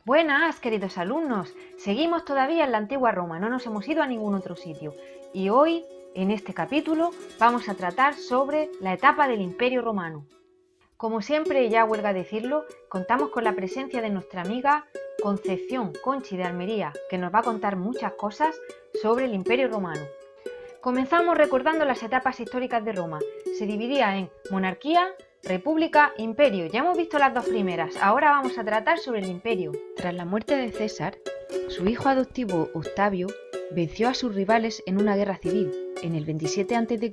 Buenas, queridos alumnos. Seguimos todavía en la antigua Roma, no nos hemos ido a ningún otro sitio. Y hoy, en este capítulo, vamos a tratar sobre la etapa del Imperio Romano. Como siempre, ya huelga decirlo, contamos con la presencia de nuestra amiga Concepción Conchi de Almería, que nos va a contar muchas cosas sobre el Imperio Romano. Comenzamos recordando las etapas históricas de Roma. Se dividía en monarquía, república, imperio. Ya hemos visto las dos primeras, ahora vamos a tratar sobre el imperio. Tras la muerte de César, su hijo adoptivo Octavio venció a sus rivales en una guerra civil. En el 27 a.C.,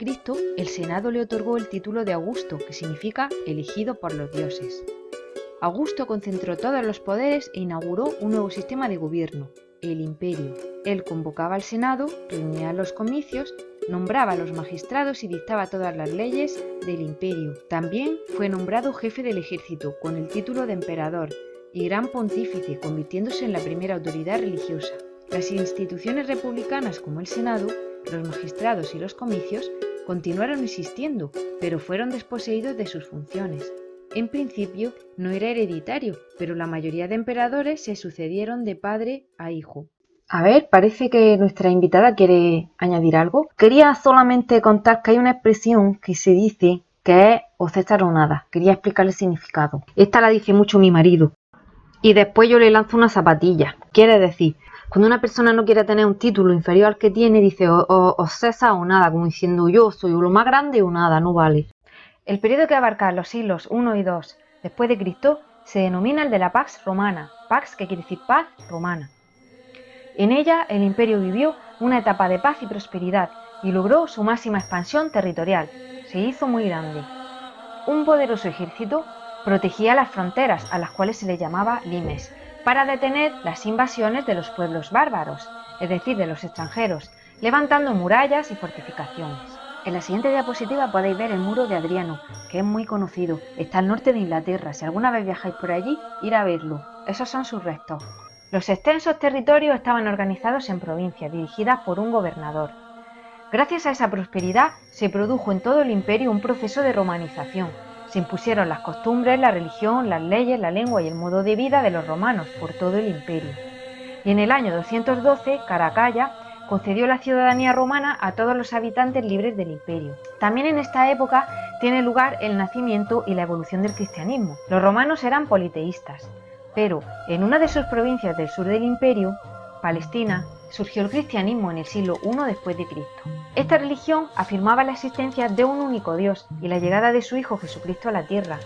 el Senado le otorgó el título de Augusto, que significa elegido por los dioses. Augusto concentró todos los poderes e inauguró un nuevo sistema de gobierno, el imperio. Él convocaba al Senado, reunía los comicios, nombraba a los magistrados y dictaba todas las leyes del imperio. También fue nombrado jefe del ejército, con el título de emperador, y gran pontífice, convirtiéndose en la primera autoridad religiosa. Las instituciones republicanas como el Senado, los magistrados y los comicios continuaron existiendo, pero fueron desposeídos de sus funciones. En principio no era hereditario, pero la mayoría de emperadores se sucedieron de padre a hijo. A ver, parece que nuestra invitada quiere añadir algo. Quería solamente contar que hay una expresión que se dice que es o César o nada. Quería explicar el significado. Esta la dice mucho mi marido. Y después yo le lanzo una zapatilla. Quiere decir, cuando una persona no quiere tener un título inferior al que tiene, dice o César o nada, como diciendo yo soy lo más grande o nada, no vale. El periodo que abarca los siglos I y II después de Cristo se denomina el de la Pax Romana, Pax que quiere decir paz romana. En ella el imperio vivió una etapa de paz y prosperidad y logró su máxima expansión territorial. Se hizo muy grande. Un poderoso ejército protegía las fronteras, a las cuales se le llamaba limes, para detener las invasiones de los pueblos bárbaros, es decir, de los extranjeros, levantando murallas y fortificaciones. En la siguiente diapositiva podéis ver el muro de Adriano, que es muy conocido. Está al norte de Inglaterra. Si alguna vez viajáis por allí, ir a verlo. Esos son sus restos. Los extensos territorios estaban organizados en provincias, dirigidas por un gobernador. Gracias a esa prosperidad se produjo en todo el imperio un proceso de romanización. Se impusieron las costumbres, la religión, las leyes, la lengua y el modo de vida de los romanos por todo el imperio. Y en el año 212, Caracalla concedió la ciudadanía romana a todos los habitantes libres del imperio. También en esta época tiene lugar el nacimiento y la evolución del cristianismo. Los romanos eran politeístas, pero en una de sus provincias del sur del imperio, Palestina, surgió el cristianismo en el siglo I después de Cristo. Esta religión afirmaba la existencia de un único Dios y la llegada de su Hijo Jesucristo a la tierra.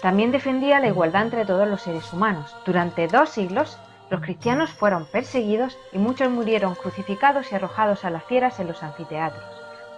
También defendía la igualdad entre todos los seres humanos. Durante 2 siglos, los cristianos fueron perseguidos y muchos murieron crucificados y arrojados a las fieras en los anfiteatros.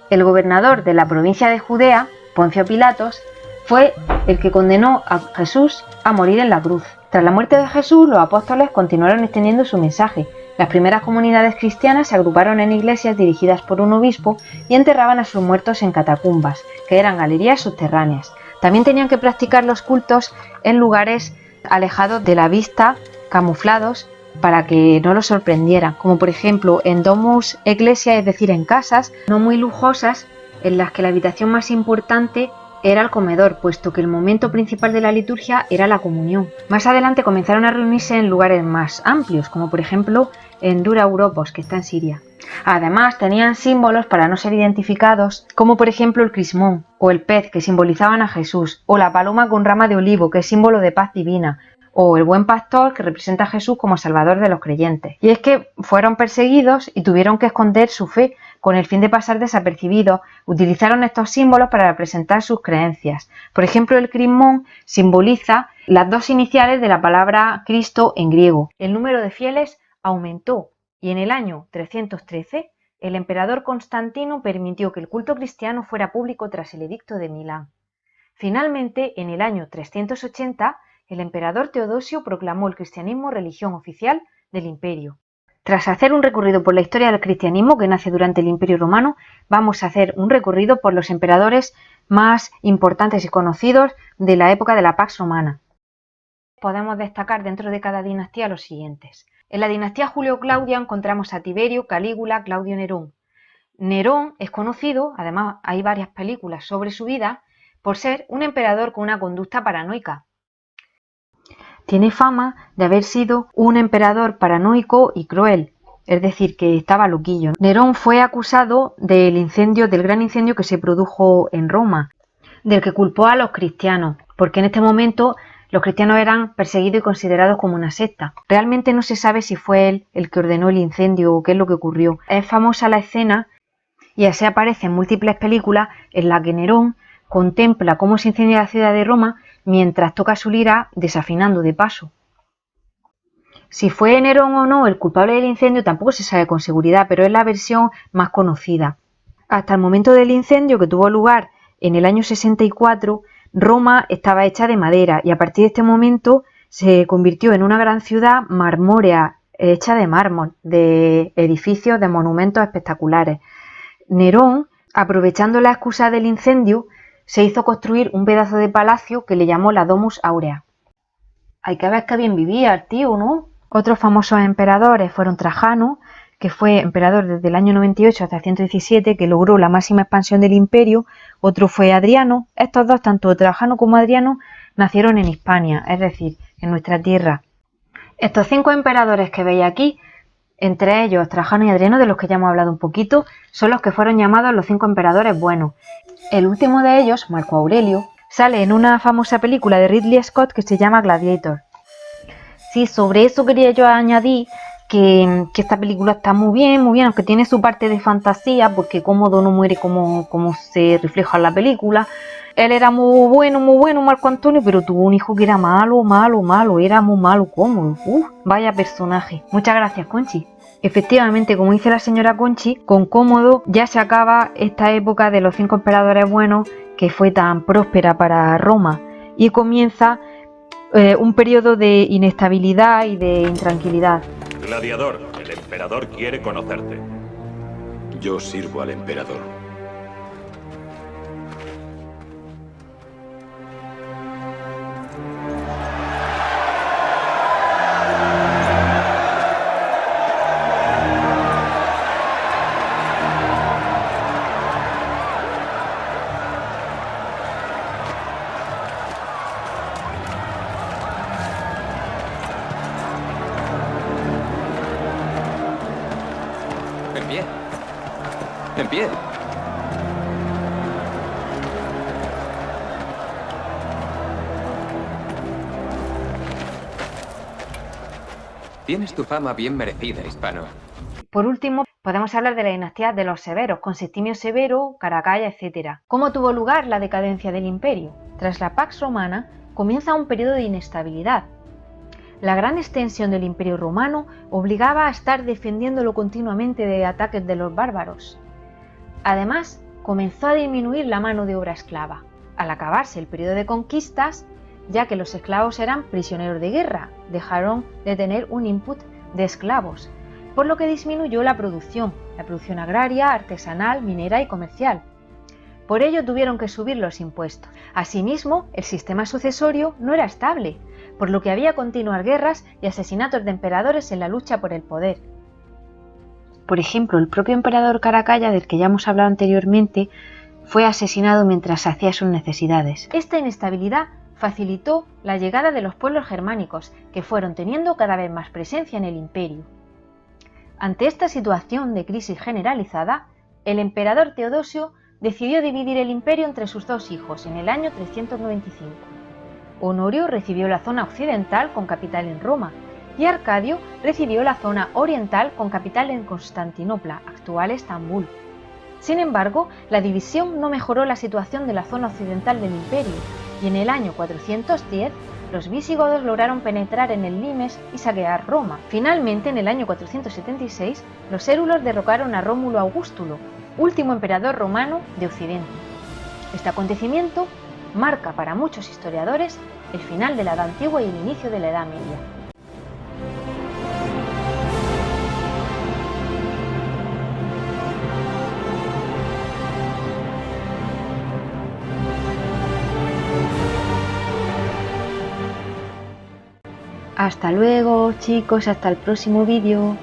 El gobernador de la provincia de Judea, Poncio Pilatos, fue el que condenó a Jesús a morir en la cruz. Tras la muerte de Jesús, los apóstoles continuaron extendiendo su mensaje. Las primeras comunidades cristianas se agruparon en iglesias dirigidas por un obispo y enterraban a sus muertos en catacumbas, que eran galerías subterráneas. También tenían que practicar los cultos en lugares alejados de la vista, camuflados, para que no los sorprendieran, como por ejemplo en domus ecclesia, es decir, en casas no muy lujosas, en las que la habitación más importante era el comedor, puesto que el momento principal de la liturgia era la comunión. Más adelante comenzaron a reunirse en lugares más amplios, como por ejemplo en Dura Europos, que está en Siria. Además, tenían símbolos para no ser identificados, como por ejemplo el crismón, o el pez, que simbolizaban a Jesús, o la paloma con rama de olivo, que es símbolo de paz divina, o el buen pastor, que representa a Jesús como salvador de los creyentes. Y es que fueron perseguidos y tuvieron que esconder su fe con el fin de pasar desapercibidos. Utilizaron estos símbolos para representar sus creencias. Por ejemplo, el crismón simboliza las 2 iniciales de la palabra Cristo en griego. El número de fieles aumentó y en el año 313 el emperador Constantino permitió que el culto cristiano fuera público tras el edicto de Milán. Finalmente, en el año 380, el emperador Teodosio proclamó el cristianismo religión oficial del imperio. Tras hacer un recorrido por la historia del cristianismo que nace durante el Imperio Romano, vamos a hacer un recorrido por los emperadores más importantes y conocidos de la época de la Pax Romana. Podemos destacar dentro de cada dinastía los siguientes. En la dinastía Julio-Claudia encontramos a Tiberio, Calígula, Claudio Nerón. Nerón es conocido, además hay varias películas sobre su vida, por ser un emperador con una conducta paranoica. tiene fama de haber sido un emperador paranoico y cruel, es decir, que estaba loquillo. Nerón fue acusado del gran incendio que se produjo en Roma, del que culpó a los cristianos, porque en este momento los cristianos eran perseguidos y considerados como una secta. Realmente no se sabe si fue él el que ordenó el incendio o qué es lo que ocurrió. Es famosa la escena, y así aparece en múltiples películas, en la que Nerón contempla cómo se incendia la ciudad de Roma mientras toca su lira desafinando de paso. Si fue Nerón o no el culpable del incendio tampoco se sabe con seguridad, pero es la versión más conocida. Hasta el momento del incendio, que tuvo lugar en el año 64, Roma estaba hecha de madera y a partir de este momento se convirtió en una gran ciudad marmórea, hecha de mármol, de edificios, de monumentos espectaculares. Nerón, aprovechando la excusa del incendio, se hizo construir un pedazo de palacio que le llamó la Domus Aurea. Hay que ver qué bien vivía el tío, ¿no? Otros famosos emperadores fueron Trajano, que fue emperador desde el año 98 hasta el 117, que logró la máxima expansión del imperio. Otro fue Adriano. Estos dos, tanto Trajano como Adriano, nacieron en Hispania, es decir, en nuestra tierra. Estos 5 emperadores que veis aquí, entre ellos Trajano y Adriano, de los que ya hemos hablado un poquito, son los que fueron llamados los 5 emperadores buenos. El último de ellos, Marco Aurelio, sale en una famosa película de Ridley Scott que se llama Gladiator. Sí, sobre eso quería yo añadir que esta película está muy bien, aunque tiene su parte de fantasía, porque Cómodo no muere como se refleja en la película. Él era muy bueno, Marco Antonio, pero tuvo un hijo que era malo, era muy malo Cómodo. Vaya personaje. Muchas gracias, Conchi. Efectivamente, como dice la señora Conchi, con Cómodo ya se acaba esta época de los 5 emperadores buenos que fue tan próspera para Roma y comienza un periodo de inestabilidad y de intranquilidad. Gladiador, el emperador quiere conocerte. Yo sirvo al emperador. En pie. Tienes tu fama bien merecida, hispano. Por último, podemos hablar de la dinastía de los Severos, con Septimio Severo, Caracalla, etc. ¿Cómo tuvo lugar la decadencia del imperio? Tras la Pax Romana, comienza un periodo de inestabilidad. La gran extensión del imperio romano obligaba a estar defendiéndolo continuamente de ataques de los bárbaros. Además, comenzó a disminuir la mano de obra esclava, al acabarse el periodo de conquistas, ya que los esclavos eran prisioneros de guerra, dejaron de tener un input de esclavos, por lo que disminuyó la producción agraria, artesanal, minera y comercial. Por ello tuvieron que subir los impuestos. Asimismo, el sistema sucesorio no era estable, por lo que había continuas guerras y asesinatos de emperadores en la lucha por el poder. Por ejemplo, el propio emperador Caracalla, del que ya hemos hablado anteriormente, fue asesinado mientras hacía sus necesidades. Esta inestabilidad facilitó la llegada de los pueblos germánicos, que fueron teniendo cada vez más presencia en el imperio. Ante esta situación de crisis generalizada, el emperador Teodosio decidió dividir el imperio entre sus 2 hijos en el año 395. Honorio recibió la zona occidental con capital en Roma, y Arcadio recibió la zona oriental con capital en Constantinopla, actual Estambul. Sin embargo, la división no mejoró la situación de la zona occidental del imperio, y en el año 410 los visigodos lograron penetrar en el limes y saquear Roma. Finalmente, en el año 476, los érulos derrocaron a Rómulo Augustulo, último emperador romano de Occidente. Este acontecimiento marca para muchos historiadores el final de la Edad Antigua y el inicio de la Edad Media. Hasta luego, chicos, hasta el próximo vídeo.